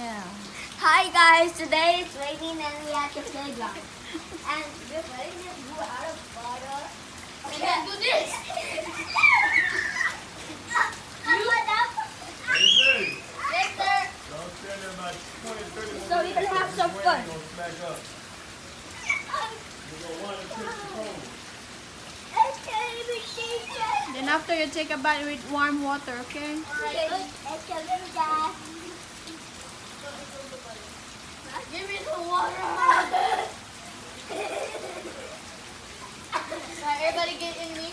Hi guys, today it's raining and we have to playground. And we're putting this blue out of water. Okay, do this. Yes, sir. Don't stand there about 20, 30 more So we can have some fun. You're gonna smack up. You're gonna want to trip the pole. Then after you take a bath with warm water, okay? Give me some water. Alright, everybody get in me.